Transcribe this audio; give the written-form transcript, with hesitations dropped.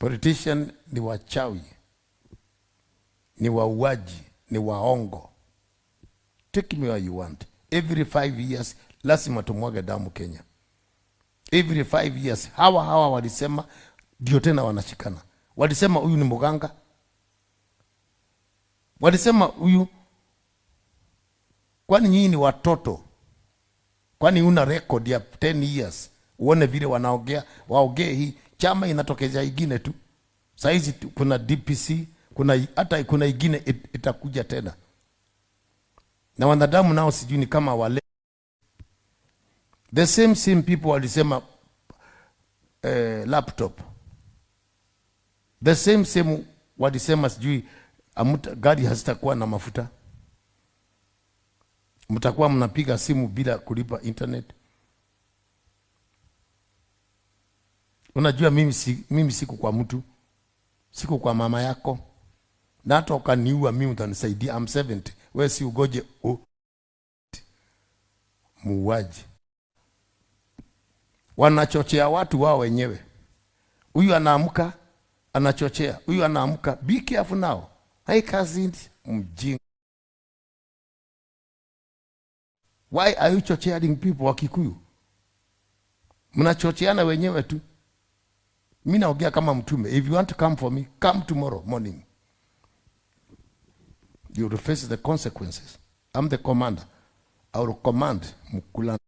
Politician ni wachawi, ni wauaji, ni waongo. Take me where you want. Every 5 years lazima tumwage damu Kenya. Every 5 years hawa walisema ndio tena wanashikana. Walisema huyu ni mganga. Walisema huyu, kwani nyinyi ni watoto? Kwani una record ya 10 years? Uone vile wanaongea, waongee hii chama inatokezea ingine tu. Saizi kuna DPC, hata kuna ingine itakuja tena. Na wanadamu nao sijui ni kama wale. The same people walisema laptop. The same walisema sijui gari hazitakuwa na mafuta. Mtakuwa mnapiga simu bila kulipa internet. Unajua mimi siku kwa mtu, siku kwa mama yako. Na hata ukaniua mimi utanisaidia. I'm 70. Wewe si ugoje muuaji. Wanachochea watu wao wenyewe. Huyu anaamka anachochea, huyu anaamka. Be careful now. Hai kazi mjinga. Why are you chocheating people wa Kikuyu? Mnachocheana wenyewe tu. Mimi naongea kama mtume. If you want to come for me, come tomorrow morning. You will face the consequences. I'm the commander. I will command Mukula.